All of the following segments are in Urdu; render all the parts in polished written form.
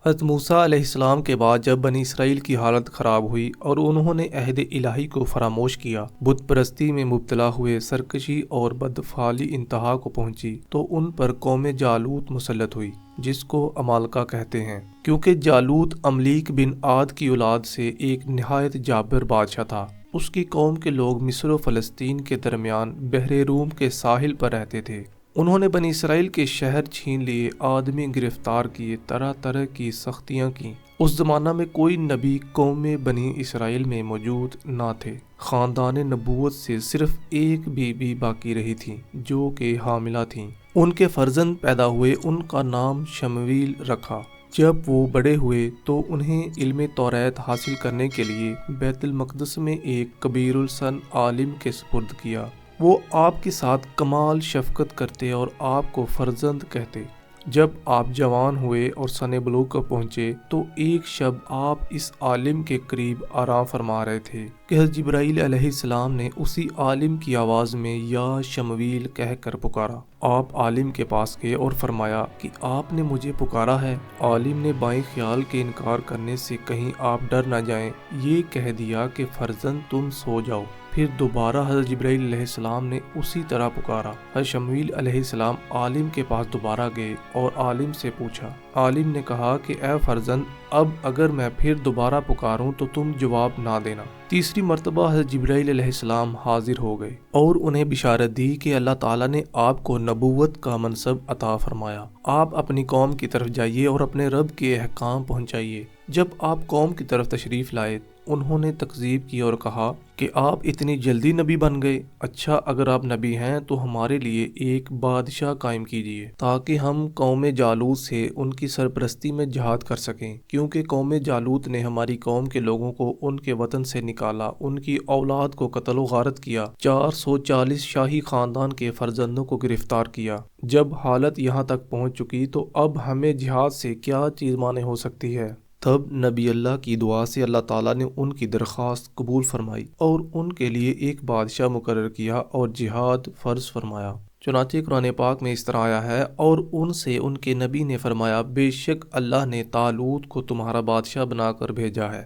حضرت موسیٰ علیہ السلام کے بعد جب بنی اسرائیل کی حالت خراب ہوئی اور انہوں نے عہد الہی کو فراموش کیا، بت پرستی میں مبتلا ہوئے، سرکشی اور بدفعلی انتہا کو پہنچی، تو ان پر قوم جالوت مسلط ہوئی، جس کو عمالقہ کہتے ہیں، کیونکہ جالوت عملیق بن عاد کی اولاد سے ایک نہایت جابر بادشاہ تھا۔ اس کی قوم کے لوگ مصر و فلسطین کے درمیان بحر روم کے ساحل پر رہتے تھے۔ انہوں نے بنی اسرائیل کے شہر چھین لیے، آدمی گرفتار کیے، طرح طرح کی سختیاں کیں۔ اس زمانہ میں کوئی نبی قوم بنی اسرائیل میں موجود نہ تھے۔ خاندان نبوت سے صرف ایک بی بی باقی رہی تھی جو کہ حاملہ تھیں۔ ان کے فرزند پیدا ہوئے، ان کا نام شمویل رکھا۔ جب وہ بڑے ہوئے تو انہیں علم توریت حاصل کرنے کے لیے بیت المقدس میں ایک کبیر السن عالم کے سپرد کیا۔ وہ آپ کے ساتھ کمال شفقت کرتے اور آپ کو فرزند کہتے۔ جب آپ جوان ہوئے اور سن بلوغ کو پہنچے تو ایک شب آپ اس عالم کے قریب آرام فرما رہے تھے کہ حضرت جبرائیل علیہ السلام نے اسی عالم کی آواز میں یا شمویل کہہ کر پکارا۔ آپ عالم کے پاس گئے اور فرمایا کہ آپ نے مجھے پکارا ہے۔ عالم نے بائیں خیال کے انکار کرنے سے کہیں آپ ڈر نہ جائیں یہ کہہ دیا کہ فرزند تم سو جاؤ۔ پھر دوبارہ حضرت جبرائیل علیہ السلام نے اسی طرح پکارا۔ حضرت شمویل علیہ السلام عالم کے پاس دوبارہ گئے اور عالم سے پوچھا۔ عالم نے کہا کہ اے فرزند، اب اگر میں پھر دوبارہ پکاروں تو تم جواب نہ دینا۔ تیسری مرتبہ حضرت جبرائیل علیہ السلام حاضر ہو گئے اور انہیں بشارت دی کہ اللہ تعالیٰ نے آپ کو نبوت کا منصب عطا فرمایا۔ آپ اپنی قوم کی طرف جائیے اور اپنے رب کے احکام پہنچائیے۔ جب آپ قوم کی طرف تشریف لائے، انہوں نے تکذیب کی اور کہا کہ آپ اتنی جلدی نبی بن گئے۔ اچھا، اگر آپ نبی ہیں تو ہمارے لیے ایک بادشاہ قائم کیجیے تاکہ ہم قوم جالوت سے ان کی سرپرستی میں جہاد کر سکیں، کیونکہ قوم جالوت نے ہماری قوم کے لوگوں کو ان کے وطن سے نکالا، ان کی اولاد کو قتل و غارت کیا، 440 شاہی خاندان کے فرزندوں کو گرفتار کیا۔ جب حالت یہاں تک پہنچ چکی تو اب ہمیں جہاد سے کیا چیز مانع ہو سکتی ہے؟ تب نبی اللہ کی دعا سے اللہ تعالیٰ نے ان کی درخواست قبول فرمائی اور ان کے لیے ایک بادشاہ مقرر کیا اور جہاد فرض فرمایا۔ چنانچہ قرآن پاک میں اس طرح آیا ہے، اور ان سے ان کے نبی نے فرمایا، بے شک اللہ نے طالوت کو تمہارا بادشاہ بنا کر بھیجا ہے۔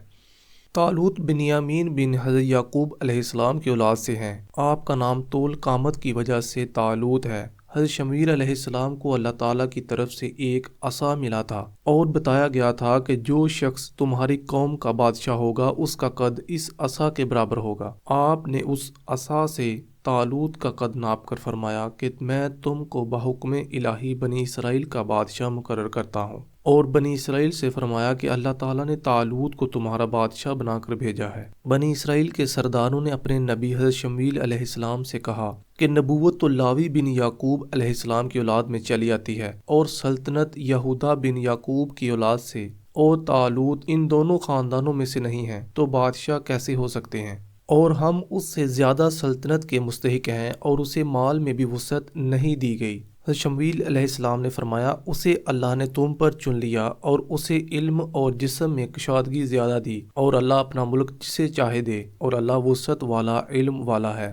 طالوت بنیامین بن حضرت یعقوب علیہ السلام کی اولاد سے ہیں۔ آپ کا نام طول قامت کی وجہ سے طالوت ہے۔ حضرت شمویل علیہ السلام کو اللہ تعالیٰ کی طرف سے ایک عصا ملا تھا اور بتایا گیا تھا کہ جو شخص تمہاری قوم کا بادشاہ ہوگا اس کا قد اس عصا کے برابر ہوگا۔ آپ نے اس عصا سے طالوت کا قد ناپ کر فرمایا کہ میں تم کو بحکم الہی بنی اسرائیل کا بادشاہ مقرر کرتا ہوں، اور بنی اسرائیل سے فرمایا کہ اللہ تعالیٰ نے طالوت کو تمہارا بادشاہ بنا کر بھیجا ہے۔ بنی اسرائیل کے سرداروں نے اپنے نبی حضرت شمویل علیہ السلام سے کہا کہ نبوت تو لاوی بن یعقوب علیہ السلام کی اولاد میں چلی آتی ہے، اور سلطنت یہودا بن یعقوب کی اولاد سے، اور طالوت ان دونوں خاندانوں میں سے نہیں ہے، تو بادشاہ کیسے ہو سکتے ہیں؟ اور ہم اس سے زیادہ سلطنت کے مستحق ہیں، اور اسے مال میں بھی وسعت نہیں دی گئی۔ حضرت شمویل علیہ السلام نے فرمایا، اسے اللہ نے تم پر چن لیا اور اسے علم اور جسم میں کشادگی زیادہ دی، اور اللہ اپنا ملک جسے چاہے دے، اور اللہ وسعت والا علم والا ہے۔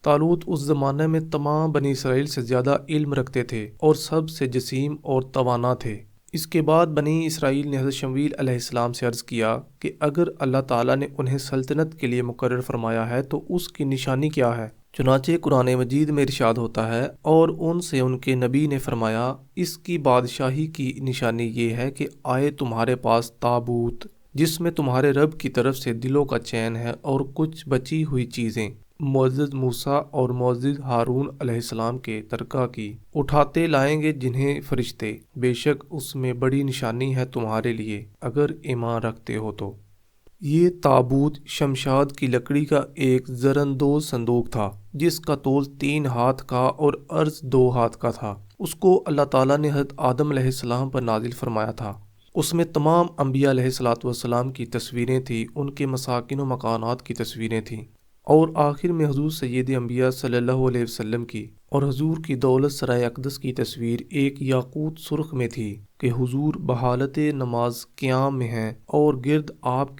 طالوت اس زمانے میں تمام بنی اسرائیل سے زیادہ علم رکھتے تھے اور سب سے جسیم اور توانا تھے۔ اس کے بعد بنی اسرائیل نے حضرت شمویل علیہ السلام سے عرض کیا کہ اگر اللہ تعالیٰ نے انہیں سلطنت کے لیے مقرر فرمایا ہے تو اس کی نشانی کیا ہے؟ چنانچہ قرآن مجید میں ارشاد ہوتا ہے، اور ان سے ان کے نبی نے فرمایا، اس کی بادشاہی کی نشانی یہ ہے کہ آئے تمہارے پاس تابوت جس میں تمہارے رب کی طرف سے دلوں کا چین ہے اور کچھ بچی ہوئی چیزیں معزز موسیٰ اور معزز ہارون علیہ السلام کے ترکہ کی اٹھاتے لائیں گے جنہیں فرشتے، بے شک اس میں بڑی نشانی ہے تمہارے لیے اگر ایمان رکھتے ہو تو۔ یہ تابوت شمشاد کی لکڑی کا ایک زراندوز صندوق تھا جس کا طول 3 ہاتھ کا اور عرض 2 ہاتھ کا تھا۔ اس کو اللہ تعالیٰ نے حضرت آدم علیہ السلام پر نازل فرمایا تھا۔ اس میں تمام انبیاء علیہ السلام کی تصویریں تھیں، ان کے مساکن و مکانات کی تصویریں تھیں، اور آخر میں حضور سید انبیاء صلی اللہ علیہ وسلم کی اور حضور کی دولت سرائے اقدس کی تصویر ایک یاقوت سرخ میں تھی کہ حضور بحالت نماز قیام میں ہیں اور گرد آپ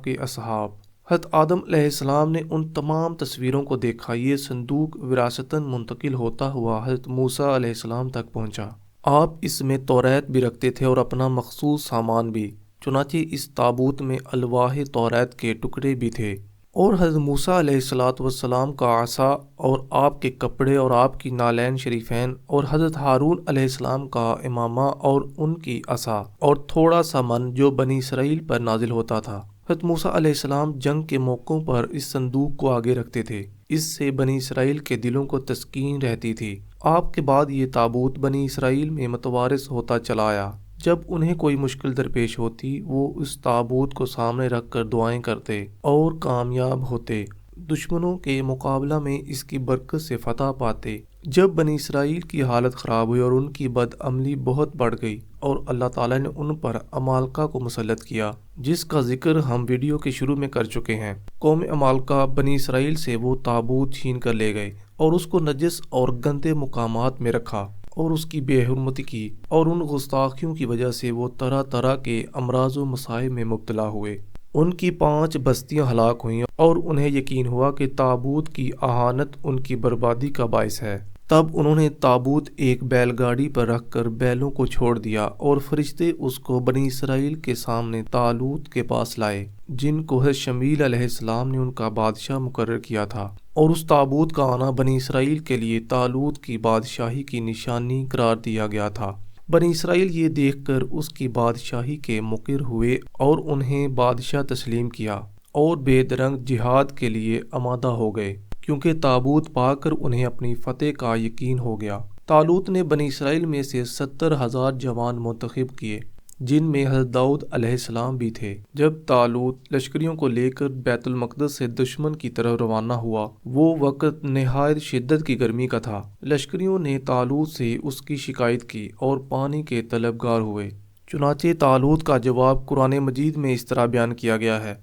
کے اصحاب۔ حضرت آدم علیہ السلام نے ان تمام تصویروں کو دیکھا۔ یہ صندوق وراثتاً منتقل ہوتا ہوا حضرت موسیٰ علیہ السلام تک پہنچا۔ آپ اس میں توریت بھی رکھتے تھے اور اپنا مخصوص سامان بھی۔ چنانچہ اس تابوت میں الواح توریت کے ٹکڑے بھی تھے، اور حضرت موسیٰ علیہ السلام کا عصا، اور آپ کے کپڑے اور آپ کی نالین شریفین، اور حضرت ہارون علیہ السلام کا امامہ اور ان کی عصا، اور تھوڑا سا من جو بنی اسرائیل پر نازل ہوتا تھا۔ حضرت موسیٰ علیہ السلام جنگ کے موقعوں پر اس صندوق کو آگے رکھتے تھے، اس سے بنی اسرائیل کے دلوں کو تسکین رہتی تھی۔ آپ کے بعد یہ تابوت بنی اسرائیل میں متوارث ہوتا چلا آیا۔ جب انہیں کوئی مشکل درپیش ہوتی، وہ اس تابوت کو سامنے رکھ کر دعائیں کرتے اور کامیاب ہوتے، دشمنوں کے مقابلہ میں اس کی برکت سے فتح پاتے۔ جب بنی اسرائیل کی حالت خراب ہوئی اور ان کی بد عملی بہت بڑھ گئی، اور اللہ تعالیٰ نے ان پر عمالقہ کو مسلط کیا، جس کا ذکر ہم ویڈیو کے شروع میں کر چکے ہیں۔ قوم عمالقہ بنی اسرائیل سے وہ تابوت چھین کر لے گئے اور اس کو نجس اور گندے مقامات میں رکھا، اور اس کی بے حرمتی کی، اور ان گستاخیوں کی وجہ سے وہ طرح طرح کے امراض و مصائب میں مبتلا ہوئے۔ ان کی 5 بستیاں ہلاک ہوئیں، اور انہیں یقین ہوا کہ تابوت کی اہانت ان کی بربادی کا باعث ہے۔ تب انہوں نے تابوت ایک بیل گاڑی پر رکھ کر بیلوں کو چھوڑ دیا، اور فرشتے اس کو بنی اسرائیل کے سامنے طالوت کے پاس لائے، جن کو حضرت شمیل علیہ السلام نے ان کا بادشاہ مقرر کیا تھا، اور اس تابوت کا آنا بنی اسرائیل کے لیے طالوت کی بادشاہی کی نشانی قرار دیا گیا تھا۔ بنی اسرائیل یہ دیکھ کر اس کی بادشاہی کے مقر ہوئے اور انہیں بادشاہ تسلیم کیا، اور بے درنگ جہاد کے لیے آمادہ ہو گئے، کیونکہ تابوت پا کر انہیں اپنی فتح کا یقین ہو گیا۔ طالوت نے بنی اسرائیل میں سے 70,000 جوان منتخب کیے، جن میں حضرت داؤد علیہ السلام بھی تھے۔ جب طالوت لشکریوں کو لے کر بیت المقدس سے دشمن کی طرف روانہ ہوا، وہ وقت نہایت شدت کی گرمی کا تھا۔ لشکریوں نے طالوت سے اس کی شکایت کی اور پانی کے طلبگار ہوئے۔ چنانچہ طالوت کا جواب قرآن مجید میں اس طرح بیان کیا گیا ہے: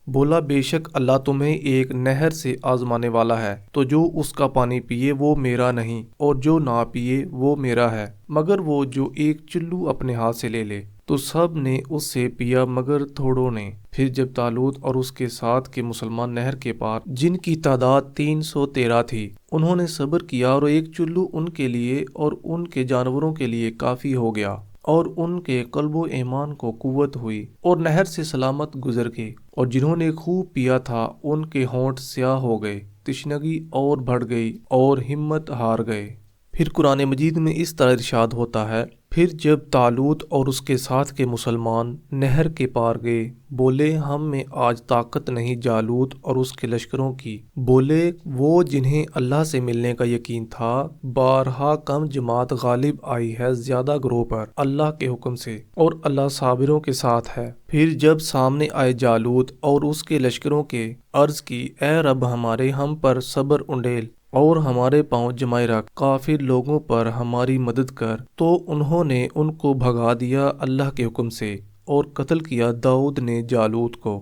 بولا، بے شک اللہ تمہیں ایک نہر سے آزمانے والا ہے، تو جو اس کا پانی پیے وہ میرا نہیں، اور جو نہ پیے وہ میرا ہے، مگر وہ جو ایک چلو اپنے ہاتھ سے لے لے۔ تو سب نے اس سے پیا مگر تھوڑوں نے۔ پھر جب طالوت اور اس کے ساتھ کے مسلمان نہر کے پار، جن کی تعداد 313 تھی، انہوں نے صبر کیا، اور ایک چلو ان کے لیے اور ان کے جانوروں کے لیے کافی ہو گیا، اور ان کے قلب و ایمان کو قوت ہوئی، اور نہر سے سلامت گزر گئے۔ اور جنہوں نے خوب پیا تھا، ان کے ہونٹ سیاہ ہو گئے، تشنگی اور بڑھ گئی، اور ہمت ہار گئے۔ پھر قرآن مجید میں اس طرح ارشاد ہوتا ہے: پھر جب طالوت اور اس کے ساتھ کے مسلمان نہر کے پار گئے، بولے، ہم میں آج طاقت نہیں جالوت اور اس کے لشکروں کی۔ بولے، وہ جنہیں اللہ سے ملنے کا یقین تھا، بارہا کم جماعت غالب آئی ہے زیادہ گروہ پر اللہ کے حکم سے، اور اللہ صابروں کے ساتھ ہے۔ پھر جب سامنے آئے جالوت اور اس کے لشکروں کے، عرض کی، اے رب ہمارے، ہم پر صبر انڈیل اور ہمارے پاؤں جمائے رکھ، کافر لوگوں پر ہماری مدد کر۔ تو انہوں نے ان کو بھگا دیا اللہ کے حکم سے، اور قتل کیا داؤد نے جالوت کو۔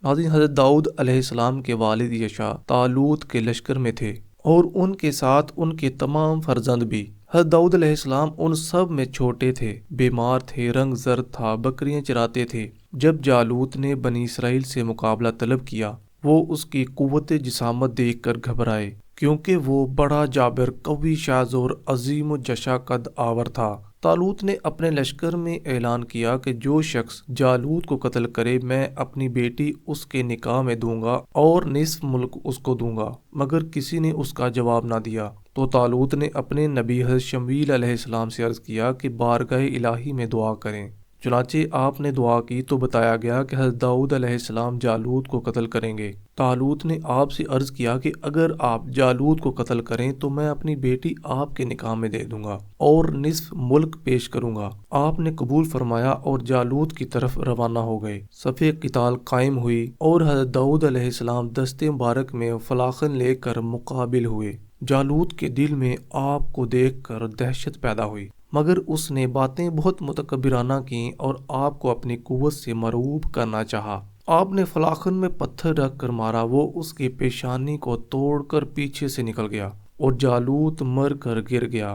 ناظرین، حضرت داؤد علیہ السلام کے والد یشع طالوت کے لشکر میں تھے، اور ان کے ساتھ ان کے تمام فرزند بھی۔ حضرت داؤد علیہ السلام ان سب میں چھوٹے تھے، بیمار تھے، رنگ زرد تھا، بکریاں چراتے تھے۔ جب جالوت نے بنی اسرائیل سے مقابلہ طلب کیا، وہ اس کی قوت جسامت دیکھ کر گھبرائے، کیونکہ وہ بڑا جابر، قوی شاذ اور عظیم الجثہ قد آور تھا۔ طالوت نے اپنے لشکر میں اعلان کیا کہ جو شخص جالوت کو قتل کرے، میں اپنی بیٹی اس کے نکاح میں دوں گا اور نصف ملک اس کو دوں گا، مگر کسی نے اس کا جواب نہ دیا۔ تو طالوت نے اپنے نبی حضرت شمیل علیہ السلام سے عرض کیا کہ بارگاہ الہی میں دعا کریں۔ چنانچہ آپ نے دعا کی تو بتایا گیا کہ حضرت داؤد علیہ السلام جالوت کو قتل کریں گے۔ طالوت نے آپ سے عرض کیا کہ اگر آپ جالوت کو قتل کریں تو میں اپنی بیٹی آپ کے نکاح میں دے دوں گا اور نصف ملک پیش کروں گا۔ آپ نے قبول فرمایا اور جالوت کی طرف روانہ ہو گئے۔ صف قتال قائم ہوئی، اور حضرت داؤد علیہ السلام دست مبارک میں فلاخن لے کر مقابل ہوئے۔ جالوت کے دل میں آپ کو دیکھ کر دہشت پیدا ہوئی، مگر اس نے باتیں بہت متکبرانہ کیں اور آپ کو اپنی قوت سے مرعوب کرنا چاہا۔ آپ نے فلاخن میں پتھر رکھ کر مارا، وہ اس کی پیشانی کو توڑ کر پیچھے سے نکل گیا، اور جالوت مر کر گر گیا۔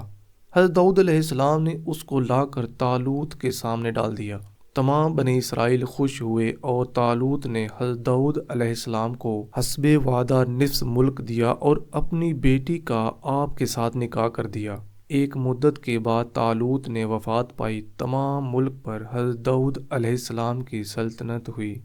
حضرت داؤد علیہ السلام نے اس کو لا کر طالوت کے سامنے ڈال دیا۔ تمام بنی اسرائیل خوش ہوئے، اور طالوت نے حضرت داؤد علیہ السلام کو حسب وعدہ نصف ملک دیا، اور اپنی بیٹی کا آپ کے ساتھ نکاح کر دیا۔ ایک مدت کے بعد طالوت نے وفات پائی۔ تمام ملک پر حضرت داؤد علیہ السلام کی سلطنت ہوئی۔